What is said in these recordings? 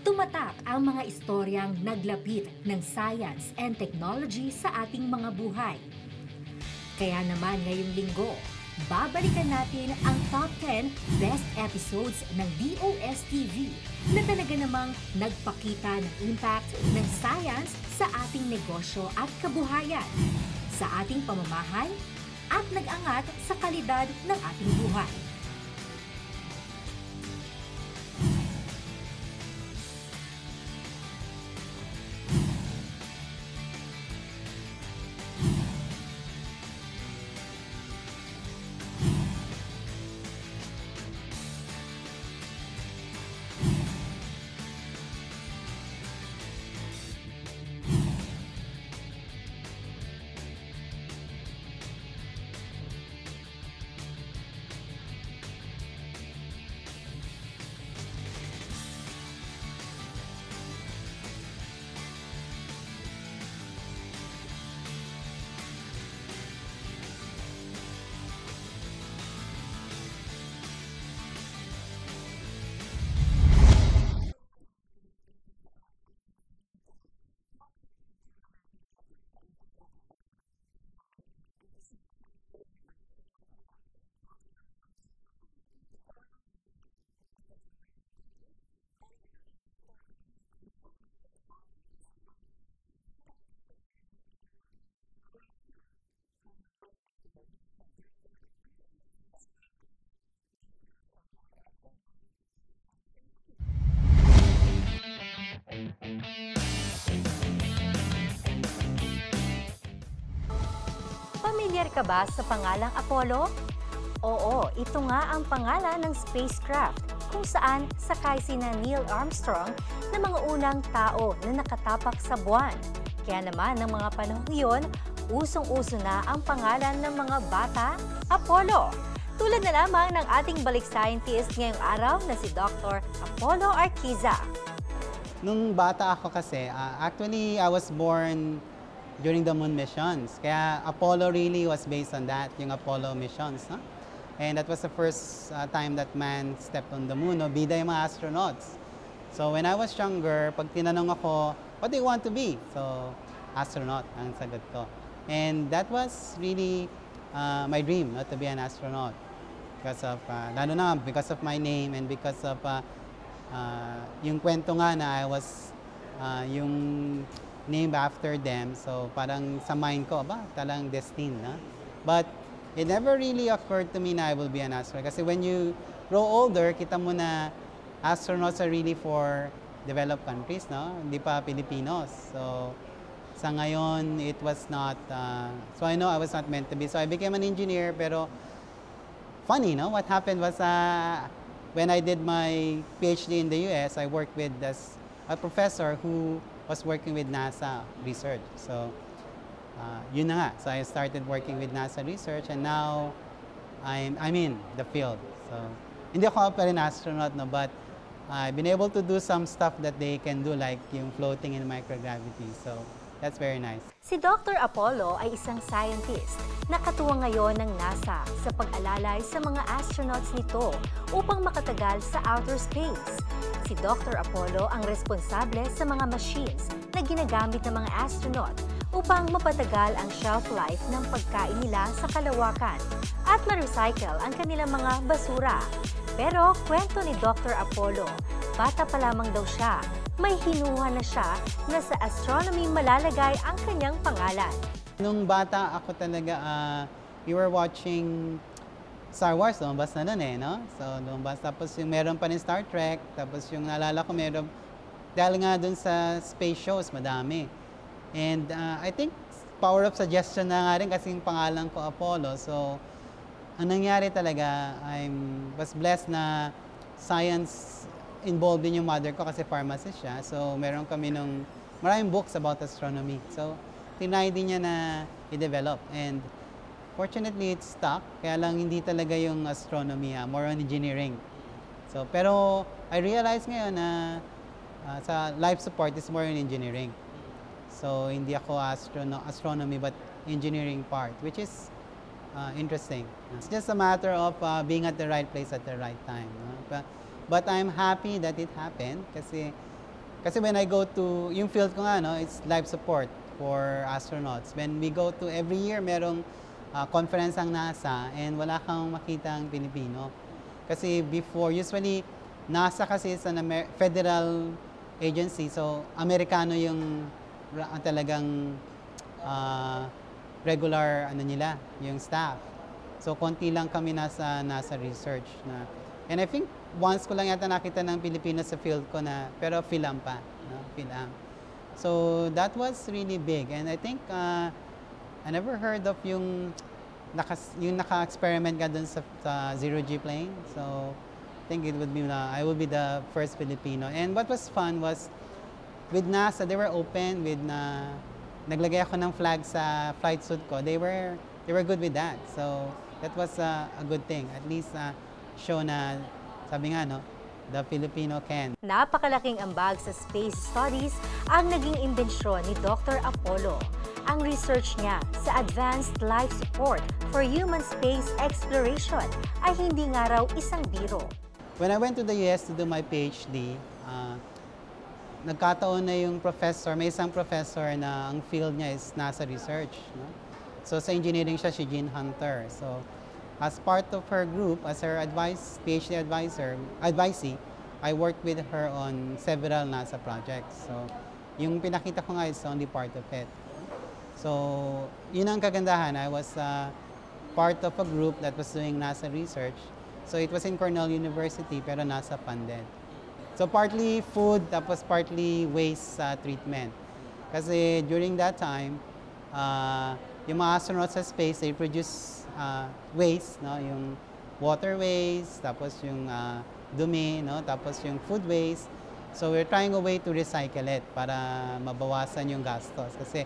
Tumatak ang mga istoryang naglapit ng science and technology sa ating mga buhay. Kaya naman ngayong linggo, babalikan natin ang top 10 best episodes ng DOSTv na talaga namang nagpakita ng impact ng science sa ating negosyo at kabuhayan, sa ating pamamahay, at nag-angat sa kalidad ng ating buhay. Pamilyar ka ba sa pangalang Apollo? Oo, ito nga ang pangalan ng spacecraft kung saan sakay sina Neil Armstrong na mga unang tao na nakatapak sa buwan. Kaya naman ng mga panahong iyon, usong-uso na ang pangalan ng mga bata, Apollo. Tulad na lamang ng ating balik scientist ngayong araw na si Dr. Apollo Arquiza. Nung bata ako kasi, actually I was born during the moon missions. Kaya Apollo really was based on that, yung Apollo missions. No? And that was the first time that man stepped on the moon, no? Bida yung mga astronauts. So when I was younger, pag tinanong ako, what do you want to be? So, astronaut ang sagot ko. And that was really my dream, to be an astronaut. Because of, lalo na because of my name and because of yung kwento nga na I was yung named after them. So parang sa mind ko, talang destined, na? But it never really occurred to me na I will be an astronaut. Kasi when you grow older, kita mo na astronauts are really for developed countries, no? Hindi pa Pilipinos. So sa ngayon, it was not, so I know I was not meant to be. So I became an engineer, pero funny, no? What happened was when I did my PhD in the US, I worked with a professor who was working with NASA research. So, yun na nga. So, I started working with NASA research and now I'm in the field. So, hindi ako pa rin astronaut, no, but I've been able to do some stuff that they can do like yung floating in microgravity. So, that's very nice. Si Dr. Apollo ay isang scientist na katuwang ngayon ng NASA sa pag-alalay sa mga astronauts nito upang makatagal sa outer space. Si Dr. Apollo ang responsable sa mga machines na ginagamit ng mga astronaut upang mapatagal ang shelf life ng pagkain nila sa kalawakan at ma-recycle ang kanilang mga basura. Pero kwento ni Dr. Apollo, bata pa lamang daw siya, may hinuha na siya na sa astronomy malalagay ang kanyang pangalan. Nung bata ako talaga, we were watching Star Wars, lumabas na nun eh, no? So, lumabas. Tapos yung meron pa rin Star Trek. Tapos yung naalala ko meron, dahil nga dun sa space shows, madami. And I think power of suggestion na nga rin kasi yung pangalan ko Apollo. So, ang nangyari talaga, was blessed na science involved din yung mother ko kasi pharmacist siya. So, meron kami maraming books about astronomy. So, tinry din niya na i-develop. And fortunately, it stuck. Kaya lang hindi talaga yung astronomy, more on engineering. So, pero I realized ngayon na sa life support is more on engineering. So, hindi ako astronomy but engineering part, which is interesting. It's just a matter of being at the right place at the right time. No? But I'm happy that it happened kasi when I go to, yung field ko nga, no, it's life support for astronauts. When we go to, every year merong conference ang NASA and wala kang makitang Pilipino. Kasi before, usually, NASA kasi is an federal agency, so Amerikano yung talagang regular nila, yung staff. So konti lang kami nasa research na. And I think once ko lang yata nakita ng Pilipino sa field ko na, pero film pa, no? Film. So that was really big and I think I never heard of yung naka-experiment ka dun sa zero-G plane. So I think it would be I would be the first Filipino. And what was fun was with NASA, they were open with naglagay ako ng flag sa flight suit ko. They were good with that. So that was a good thing. At least show na, sabi nga, no, the Filipino can. Napakalaking ambag sa space studies ang naging imbensyon ni Dr. Apollo. Ang research niya sa Advanced Life Support for Human Space Exploration ay hindi nga raw isang biro. When I went to the US to do my PhD, nagkataon na yung professor, may isang professor na ang field niya is NASA research. No? So sa engineering siya, si Jean Hunter. So as part of her group, as her PhD advisee, I worked with her on several NASA projects. So yung pinakita ko nga is only part of it. So yun ang kagandahan. I was part of a group that was doing NASA research. So it was in Cornell University pero NASA funded. So partly food, tapos partly waste treatment. Kasi during that time, yung mga astronauts sa space, they produce waste, no? Yung water waste, tapos yung dumi, no? Tapos yung food waste. So we're trying a way to recycle it para mabawasan yung gastos. Kasi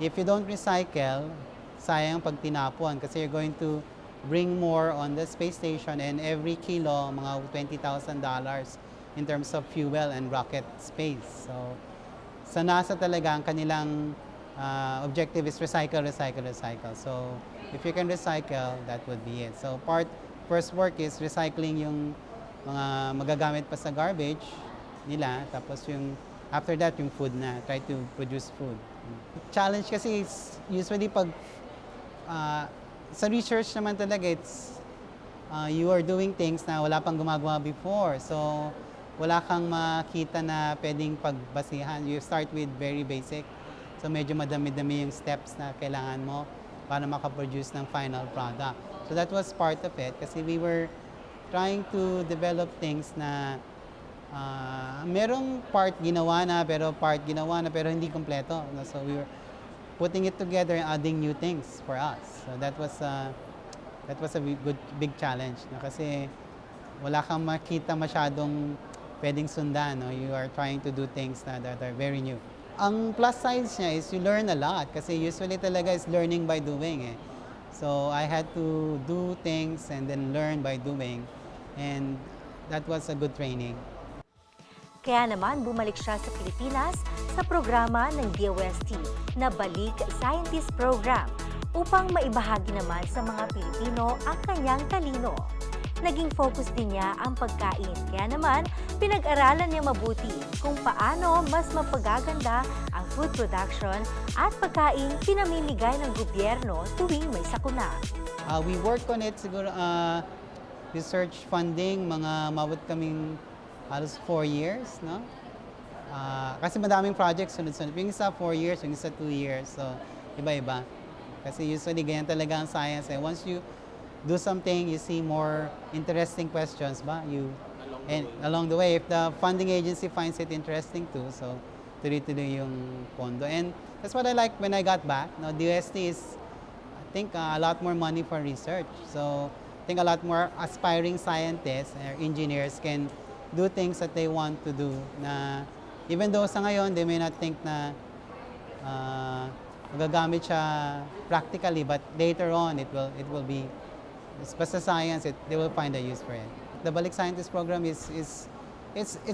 if you don't recycle, sayang pag tinapon kasi you're going to bring more on the space station and every kilo, mga $20,000 in terms of fuel and rocket space. So, sa NASA talaga, ang kanilang objective is recycle, recycle, recycle. So, if you can recycle, that would be it. So, first work is recycling yung mga magagamit pa sa garbage nila. Tapos after that, yung food na. Try to produce food. Challenge kasi is usually pag sa research naman talaga, it's you are doing things na wala pang gumagawa before. So, wala kang makita na pwedeng pagbasihan. You start with very basic. So, medyo madami-dami yung steps na kailangan mo para makaproduce ng final product. So, that was part of it kasi we were trying to develop things na merong part ginawa na pero hindi kompleto. So, we were putting it together and adding new things for us. So, that was a big challenge na kasi wala kang makita masyadong pwedeng sundan. No? You are trying to do things that are very new. Ang plus side niya is you learn a lot kasi usually talaga is learning by doing. So I had to do things and then learn by doing and that was a good training. Kaya naman bumalik siya sa Pilipinas sa programa ng DOST na Balik Scientist Program upang maibahagi naman sa mga Pilipino ang kanyang talino. Naging focus din niya ang pagkain. Kaya naman, pinag-aralan niya mabuti kung paano mas mapagaganda ang food production at pagkain pinamimigay ng gobyerno tuwing may sakuna. We work on it siguro research funding, mga mabot kaming halos 4 years, no? Kasi madaming projects sunod-sunod. Yung isa 4 years, yung isa 2 years. So, iba-iba. Kasi usually ganyan talaga ang science. Once you do something, you see more interesting questions ba? Along the way, if the funding agency finds it interesting too, so tuloy-tuloy yung pondo. And that's what I like when I got back. No, DOST is, I think, a lot more money for research. So I think a lot more aspiring scientists or engineers can do things that they want to do. Na even though sa ngayon, they may not think na magagamit siya practically, but later on, it will be, basta science, they will find a use for it. The Balik Scientist program it's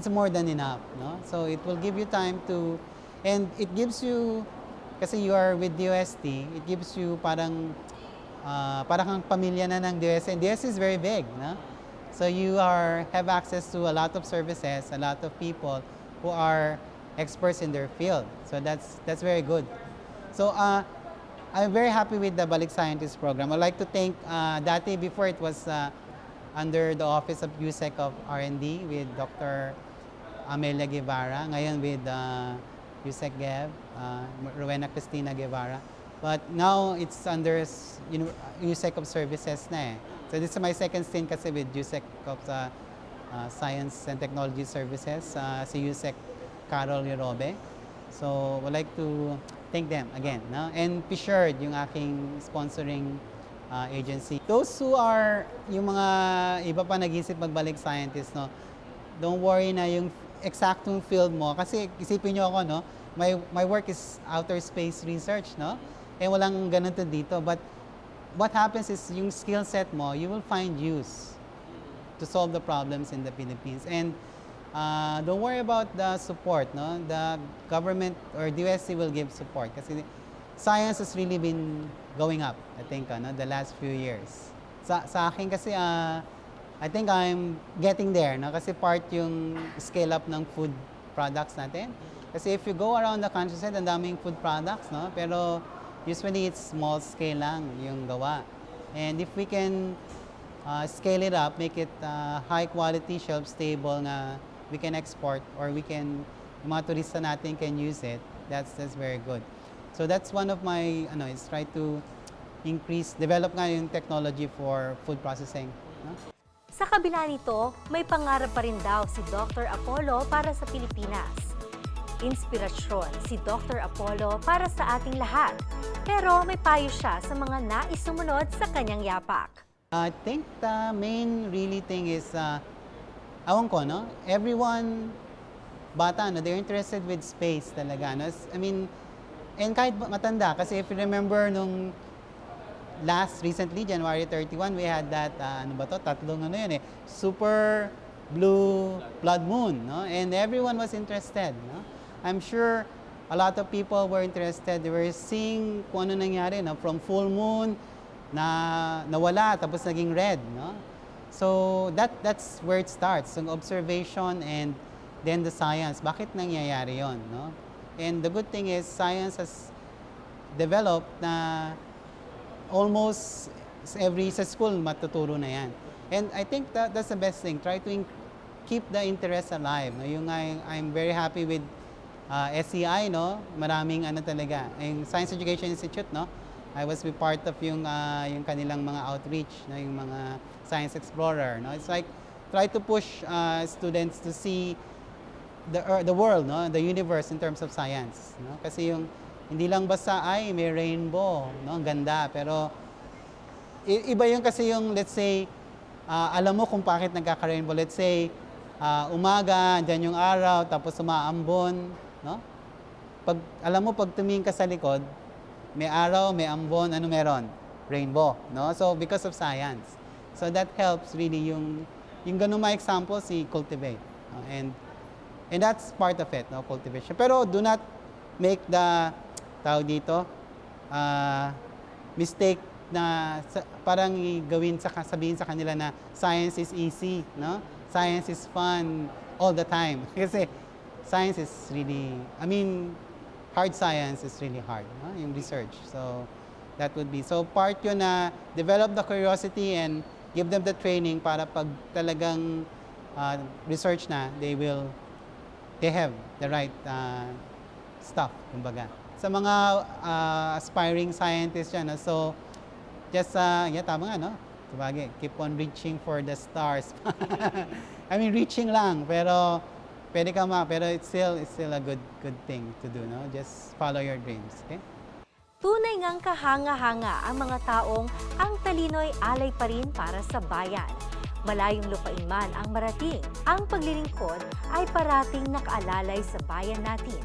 more than enough, no? So it will give you time to, and it gives you, kasi you are with DOST, it gives you parang kang pamilya na ng DOST, and DOST is very big, no? So you have access to a lot of services, a lot of people who are experts in their field. So that's very good. So I'm very happy with the Balik Scientist program. I'd like to thank dati before it was under the Office of USEC of R&D with Dr. Amelia Guevara, ngayon with USEC Gev, Rowena Cristina Guevara. But now it's under USEC of Services na eh. So this is my second stint kasi with USEC of Science and Technology Services, si USEC Carol Yerobe. So I'd like to thank them again. No? And P-Shirt, yung aking sponsoring agency. Those who are, yung mga iba pa nag-isip magbalik scientist, no, don't worry na yung exactong field mo. Kasi isipin nyo ako, no, my work is outer space research, no? Eh walang ganito dito. But what happens is yung skill set mo, you will find use to solve the problems in the Philippines. And don't worry about the support, no? The government or DOST will give support kasi science has really been going up, I think, the last few years. Sa akin kasi, I think I'm getting there, no? Kasi part yung scale up ng food products natin. Kasi if you go around the countryside, ang daming food products, no? Pero usually it's small scale lang yung gawa. And if we can scale it up, make it high quality, shelf stable na we can export or yung mga turista natin can use it, that's very good. So that's one of my, is try to develop nga yung technology for food processing. No? Sa kabila nito, may pangarap pa rin daw si Dr. Apollo para sa Pilipinas. Inspirasyon si Dr. Apollo para sa ating lahat. Pero may payo siya sa mga nais sumunod sa kanyang yapak. I think the main really thing is, awan ko, no? Everyone, bata, no? They're interested with space talaga. No? I mean, and kahit matanda, kasi if you remember nung recently, January 31, we had that, tatlong super blue blood moon, no? And everyone was interested, no? I'm sure a lot of people were interested. They were seeing kung ano nangyari, no? From full moon, nawala, tapos naging red, no? So that's where it starts, yung observation and then the science. Bakit nangyayari yon, no? And the good thing is science has developed na almost sa school matuturo na yan. And I think that's the best thing. Try to keep the interest alive. No? Yung I'm very happy with SEI, no? Maraming talaga. Yung Science Education Institute, no? I was part of yung kanilang mga outreach, no? Yung mga Science Explorer, no? It's like try to push students to see the world, no? The universe in terms of science, no? Kasi yung hindi lang basta may rainbow, no? Ang ganda, pero iba yung kasi yung let's say alam mo kung bakit nagkaka-rainbow. Let's say umaga, diyan yung araw, tapos umaambon, no? Alam mo pag tumingin ka sa likod, may araw, may ambon, ano meron? Rainbow, no? So because of science. So that helps really yung ganung mga examples i-cultivate, no? And that's part of it, no? Cultivation. Pero do not make the tawag dito mistake na parang sabihin sa kanila na science is easy, no? Science is fun all the time. Kasi science is really, hard science is really hard, no? Yung research. So that would be. So part yun na develop the curiosity and give them the training para pag talagang research na, they have the right stuff, kumbaga. Sa mga aspiring scientists yan, so just, tama nga, no? kumbaga, keep on reaching for the stars. I mean, reaching lang, pero pwede ka pero it's still a good thing to do, no? Just follow your dreams, okay? Tunay ngang kahanga-hanga ang mga taong ang talino'y alay pa rin para sa bayan. Malayong lupain man ang marating, ang paglilingkod ay parating nakaalalay sa bayan natin.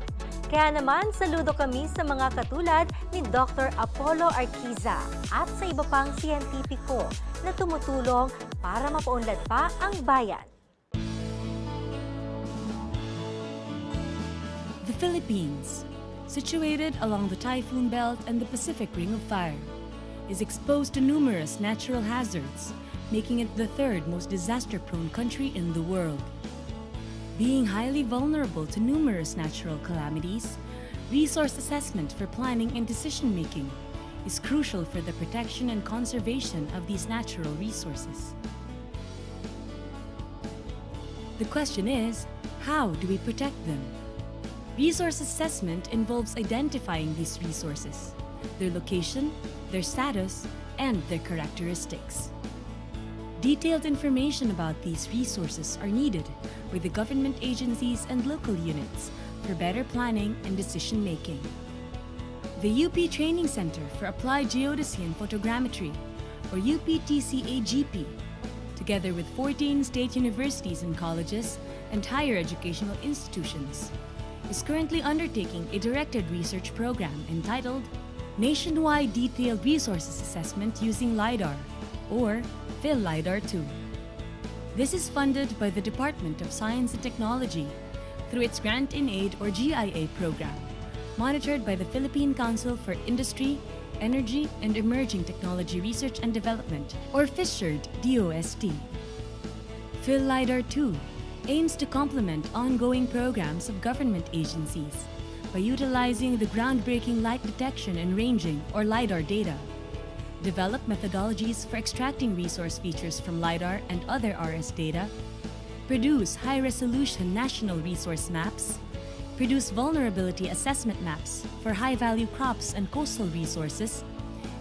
Kaya naman, saludo kami sa mga katulad ni Dr. Apollo Arquiza at sa iba pang siyentipiko na tumutulong para mapaunlad pa ang bayan. The Philippines, situated along the Typhoon Belt and the Pacific Ring of Fire, is exposed to numerous natural hazards, making it the third most disaster-prone country in the world. Being highly vulnerable to numerous natural calamities, resource assessment for planning and decision-making is crucial for the protection and conservation of these natural resources. The question is, how do we protect them? Resource assessment involves identifying these resources, their location, their status, and their characteristics. Detailed information about these resources are needed with the government agencies and local units for better planning and decision-making. The UP Training Center for Applied Geodesy and Photogrammetry, or UPTCAGP, together with 14 state universities and colleges and higher educational institutions, is currently undertaking a directed research program entitled Nationwide Detailed Resources Assessment Using LiDAR, or PhilLiDAR 2. This is funded by the Department of Science and Technology through its Grant in Aid or GIA program, monitored by the Philippine Council for Industry, Energy and Emerging Technology Research and Development, or FISHERD DOST. PhilLiDAR 2 aims to complement ongoing programs of government agencies by utilizing the groundbreaking light detection and ranging or LiDAR data, develop methodologies for extracting resource features from LiDAR and other RS data, produce high-resolution national resource maps, produce vulnerability assessment maps for high-value crops and coastal resources,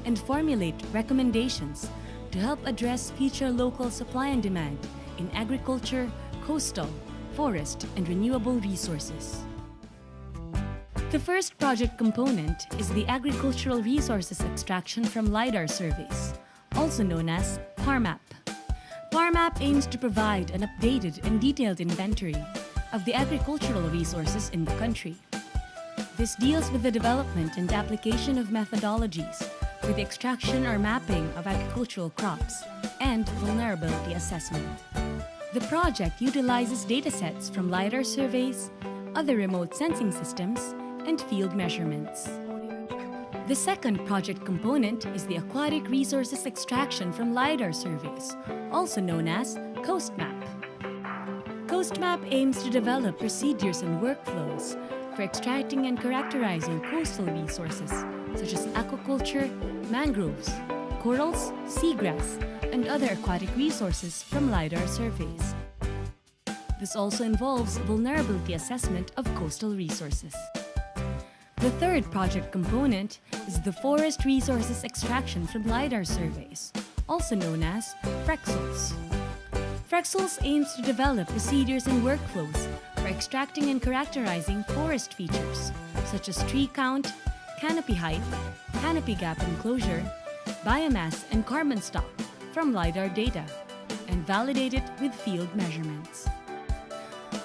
and formulate recommendations to help address future local supply and demand in agriculture, coastal, forest, and renewable resources. The first project component is the agricultural resources extraction from LiDAR surveys, also known as PARMAP. PARMAP aims to provide an updated and detailed inventory of the agricultural resources in the country. This deals with the development and application of methodologies for the extraction or mapping of agricultural crops and vulnerability assessment. The project utilizes datasets from LiDAR surveys, other remote sensing systems, and field measurements. The second project component is the aquatic resources extraction from LiDAR surveys, also known as CoastMap. CoastMap aims to develop procedures and workflows for extracting and characterizing coastal resources such as aquaculture, mangroves, corals, seagrass, and other aquatic resources from LiDAR surveys. This also involves vulnerability assessment of coastal resources. The third project component is the forest resources extraction from LiDAR surveys, also known as FREXLs. FREXLs aims to develop procedures and workflows for extracting and characterizing forest features, such as tree count, canopy height, canopy gap enclosure, biomass, and carbon stock from LiDAR data, and validate it with field measurements.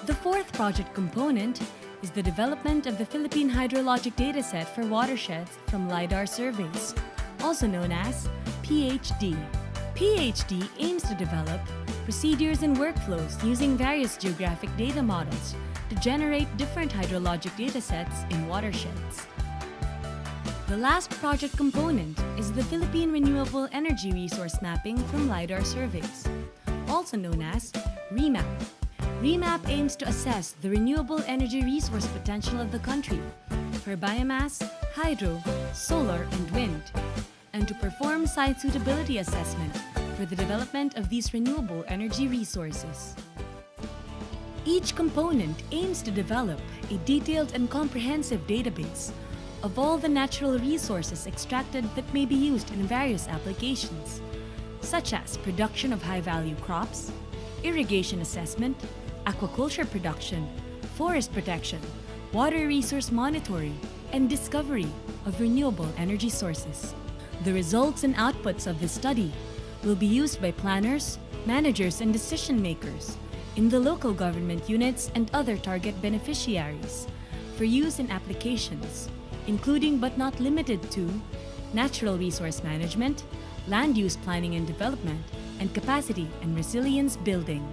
The fourth project component is the development of the Philippine Hydrologic Dataset for watersheds from LiDAR surveys, also known as PHD. PHD aims to develop procedures and workflows using various geographic data models to generate different hydrologic datasets in watersheds. The last project component is the Philippine Renewable Energy Resource Mapping from LiDAR surveys, also known as REMAP. REMAP aims to assess the renewable energy resource potential of the country for biomass, hydro, solar, and wind, and to perform site suitability assessment for the development of these renewable energy resources. Each component aims to develop a detailed and comprehensive database of all the natural resources extracted that may be used in various applications, such as production of high-value crops, irrigation assessment, aquaculture production, forest protection, water resource monitoring, and discovery of renewable energy sources. The results and outputs of this study will be used by planners, managers, and decision makers in the local government units and other target beneficiaries for use in applications, including but not limited to natural resource management, land use planning and development, and capacity and resilience building.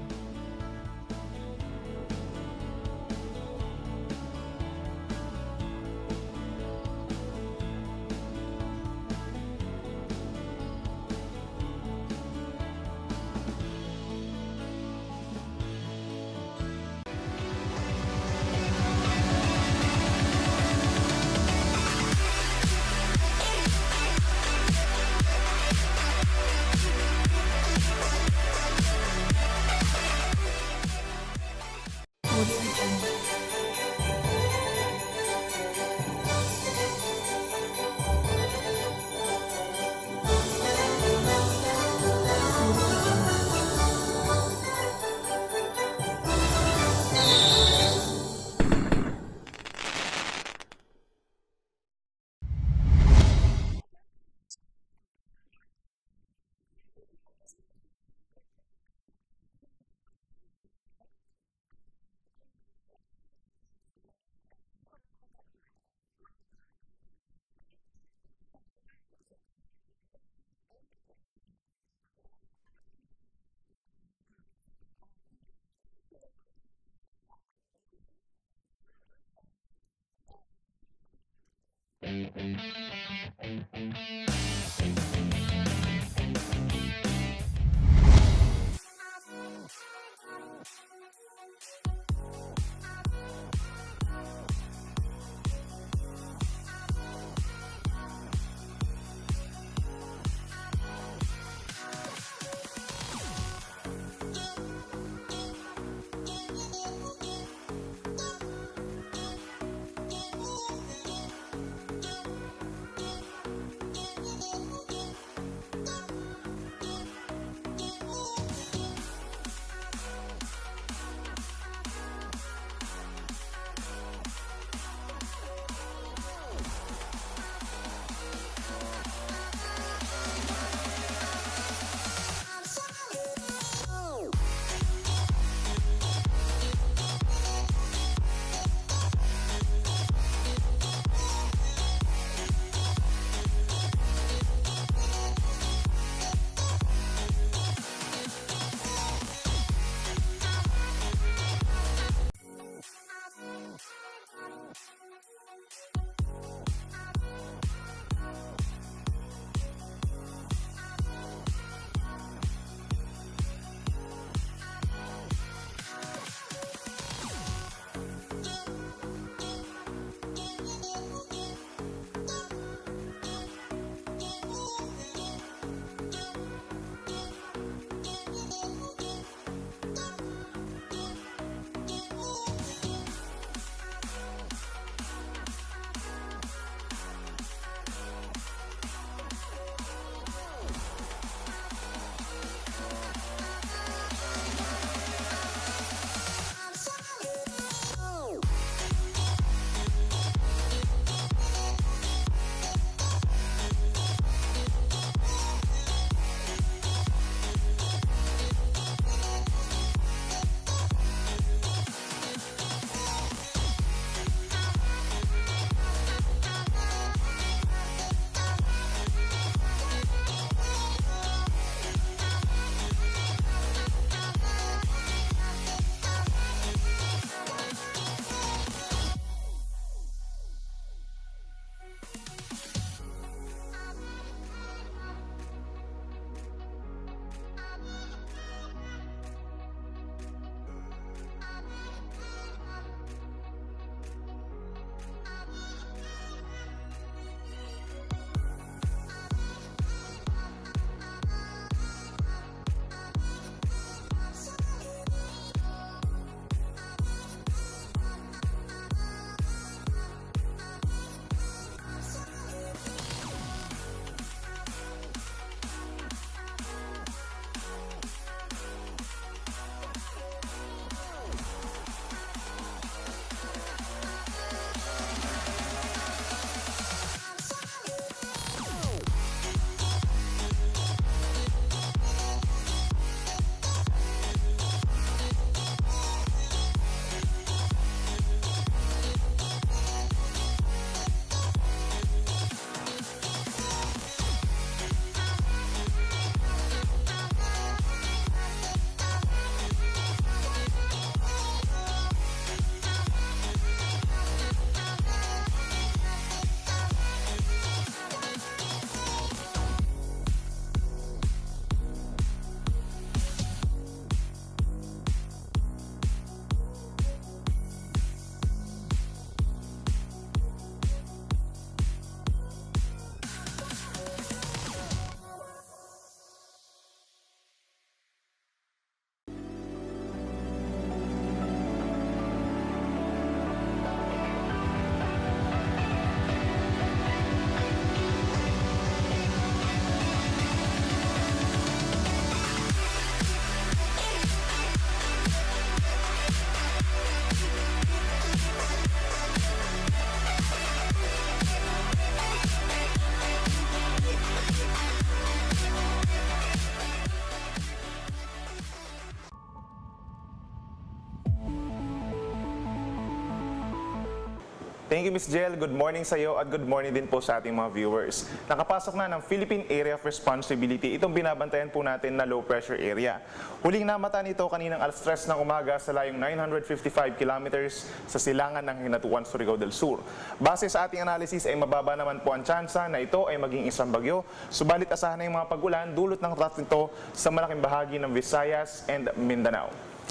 Thank you, Ms. Jel. Good morning sa iyo at good morning din po sa ating mga viewers. Nakapasok na ng Philippine Area of Responsibility itong binabantayan po natin na low pressure area. Huling namata nito kaninang alas 3 ng umaga sa layong 955 kilometers sa silangan ng Hinatuan, Surigao del Sur. Base sa ating analysis ay mababa naman po ang tsansa na ito ay maging isang bagyo. Subalit asahan na yung mga pagulan dulot ng trough nito sa malaking bahagi ng Visayas and Mindanao.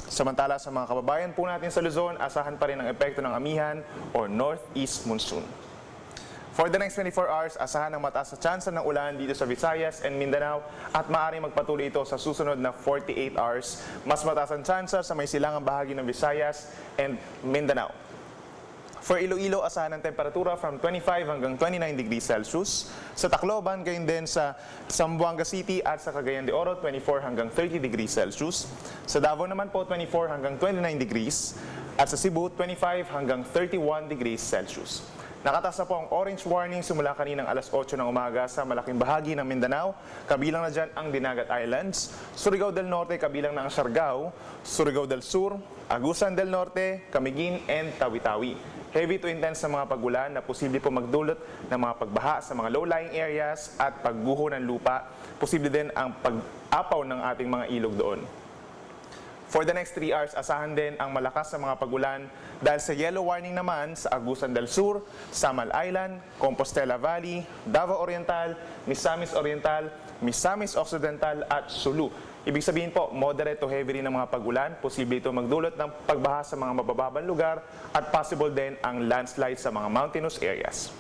Samantala sa mga kababayan po natin sa Luzon, asahan pa rin ang epekto ng amihan or northeast monsoon. For the next 24 hours, asahan ang mataas na tsansa ng ulan dito sa Visayas and Mindanao at maaaring magpatuloy ito sa susunod na 48 hours. Mas mataas ang tsansa sa may silangang bahagi ng Visayas and Mindanao. For Iloilo, asahan ang temperatura from 25 hanggang 29 degrees Celsius. Sa Tacloban, gayon din sa Zamboanga City at sa Cagayan de Oro, 24 hanggang 30 degrees Celsius. Sa Davao naman po, 24 hanggang 29 degrees. At sa Cebu, 25 hanggang 31 degrees Celsius. Nakataas na po ang orange warning simula kaninang alas 8 ng umaga sa malaking bahagi ng Mindanao. Kabilang na dyan ang Dinagat Islands, Surigao del Norte, kabilang na ang Siargao, Surigao del Sur, Agusan del Norte, Camiguin, and Tawi-Tawi. Heavy to intense na mga pagulan na posible po magdulot ng mga pagbaha sa mga low-lying areas at pagguho ng lupa. Posible din ang pag-apaw ng ating mga ilog doon. For the next 3 hours, asahan din ang malakas na mga pagulan dahil sa yellow warning naman sa Agusan del Sur, Samal Island, Compostela Valley, Davao Oriental, Misamis Oriental, Misamis Occidental at Sulu. Ibig sabihin po, moderate to heavy rin ng mga pagulan. Posible ito magdulot ng pagbaha sa mga mabababang lugar at possible din ang landslide sa mga mountainous areas.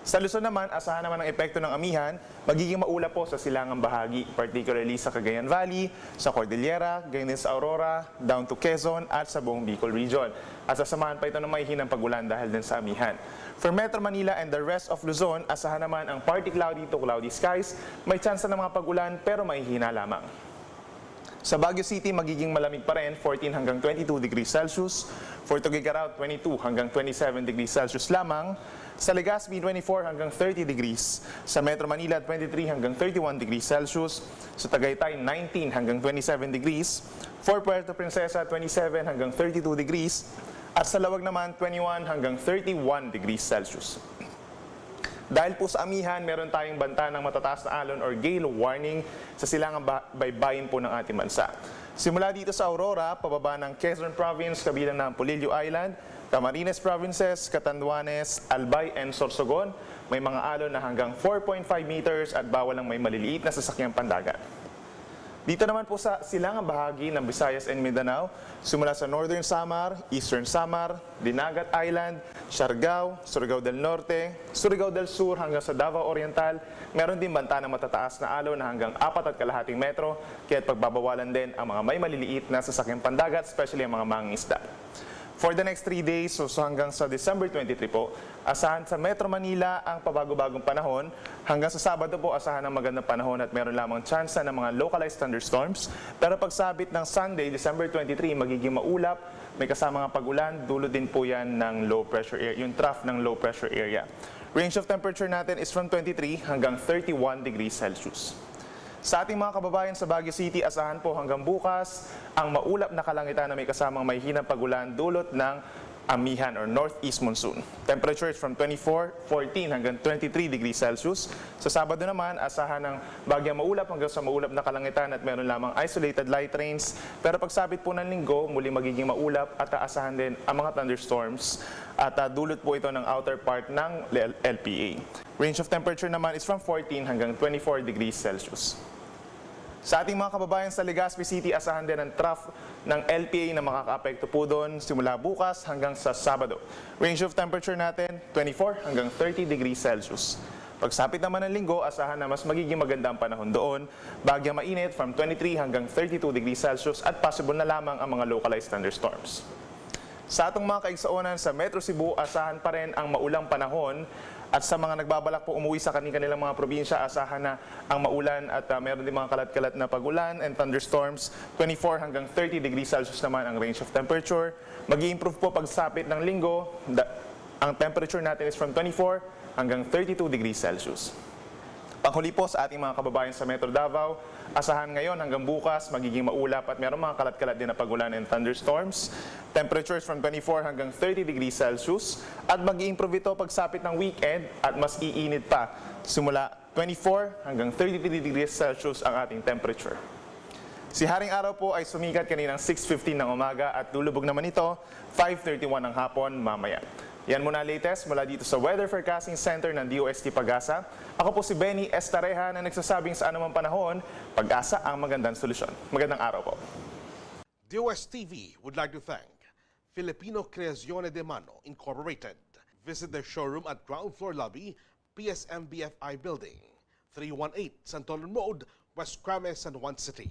Sa Luzon naman, asahan naman ang epekto ng amihan, magiging maulap po sa silangang bahagi, particularly sa Cagayan Valley, sa Cordillera, gayon din sa Aurora, down to Quezon at sa buong Bicol region. At sasamahan pa ito ng mahihinang pagulan dahil din sa amihan. For Metro Manila and the rest of Luzon, asahan naman ang partly cloudy to cloudy skies, may tsansa ng mga pagulan pero mahihina lamang. Sa Baguio City, magiging malamig pa rin, 14 hanggang 22 degrees Celsius. For Tuguegarao, 22 hanggang 27 degrees Celsius lamang. Sa Legazpi, 24 hanggang 30 degrees. Sa Metro Manila, 23 hanggang 31 degrees Celsius. Sa Tagaytay, 19 hanggang 27 degrees. For Puerto Princesa, 27 hanggang 32 degrees. At sa Lawag naman, 21 hanggang 31 degrees Celsius. Dahil po sa amihan, meron tayong banta ng matataas na alon or gale warning sa silangang baybayin po ng ating bansa. Simula dito sa Aurora, pababa ng Quezon Province, kabilang ng Polillo Island, Camarines Provinces, Catanduanes, Albay, and Sorsogon, may mga alon na hanggang 4.5 meters at bawal ang may maliliit na sasakyang pandagat. Dito naman po sa silangang bahagi ng Visayas and Mindanao, simula sa Northern Samar, Eastern Samar, Dinagat Island, Siargao, Surigao del Norte, Surigao del Sur hanggang sa Davao Oriental, meron din banta ng matataas na alon na hanggang 4.5 metro, kaya't pagbabawalan din ang mga may maliliit na sasakyang pandagat, especially ang mga mangingisda. For the next 3 days, so hanggang sa December 23 po, asahan sa Metro Manila ang pabago-bagong panahon. Hanggang sa Sabado po, asahan ang magandang panahon at meron lamang tsansa ng mga localized thunderstorms. Pero pagsabit ng Sunday, December 23, magiging maulap, may kasama nga pag-ulan, dulot din po yan ng low pressure area, yung trough ng low pressure area. Range of temperature natin is from 23 hanggang 31 degrees Celsius. Sa ating mga kababayan sa Baguio City, asahan po hanggang bukas ang maulap na kalangitan na may kasamang mahihinang pagulan dulot ng amihan or northeast monsoon. Temperature is from 14 hanggang 23 degrees Celsius. Sa Sabado naman, asahan ng bagyang maulap hanggang sa maulap na kalangitan at meron lamang isolated light rains. Pero pagsabit po ng Linggo, muli magiging maulap at aasahan din ang mga thunderstorms at dulot po ito ng outer part ng LPA. Range of temperature naman is from 14 hanggang 24 degrees Celsius. Sa ating mga kababayan sa Legazpi City, asahan din ang trough ng LPA na makakaapekto po doon simula bukas hanggang sa Sabado. Range of temperature natin, 24 hanggang 30 degrees Celsius. Pagsapit naman ng Linggo, asahan na mas magiging maganda ang panahon doon. Bagyang mainit from 23 hanggang 32 degrees Celsius at possible na lamang ang mga localized thunderstorms. Sa atong mga kaigsoonan sa Metro Cebu, asahan pa rin ang maulang panahon. At sa mga nagbabalak po umuwi sa kanilang mga probinsya, asahan na ang maulan at meron din mga kalat-kalat na pagulan and thunderstorms. 24 hanggang 30 degrees Celsius naman ang range of temperature. Mag-i-improve po pagsapit ng Linggo. Ang temperature natin is from 24 hanggang 32 degrees Celsius. Panghuli po sa ating mga kababayan sa Metro Davao, asahan ngayon hanggang bukas magiging maulap at meron mga kalat-kalat din na pagulan and thunderstorms. Temperatures from 24 hanggang 30 degrees Celsius at mag-i-improve ito pagsapit ng weekend at mas iinit pa. Simula 24 hanggang 33 degrees Celsius ang ating temperature. Si Haring Araw po ay sumikat kaninang 6:15 ng umaga at lulubog naman ito 5:31 ng hapon mamaya. Yan muna latest mula dito sa Weather Forecasting Center ng DOST Pag-asa. Ako po si Benny Estareja na nagsasabing sa anumang panahon, pag-asa ang magandang solusyon. Magandang araw po. DOSTv would like to thank Filipino Creazione de Mano Incorporated. Visit their showroom at ground floor lobby, PSMBFI Building, 318 Santolan Road, West Crames, San Juan City.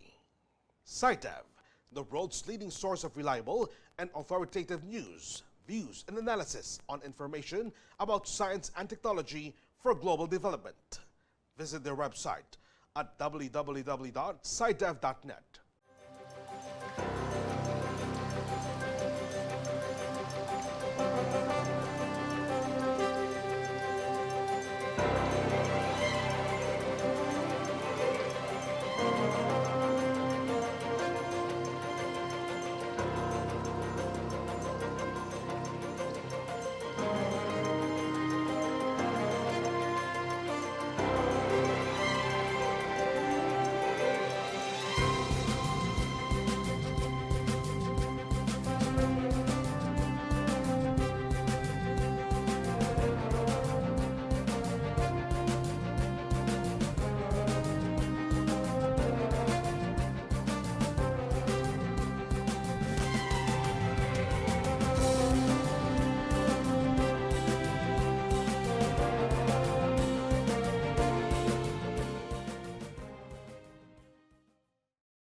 SciTev, the world's leading source of reliable and authoritative news, views, and analysis on information about science and technology for global development. Visit their website at www.scidev.net.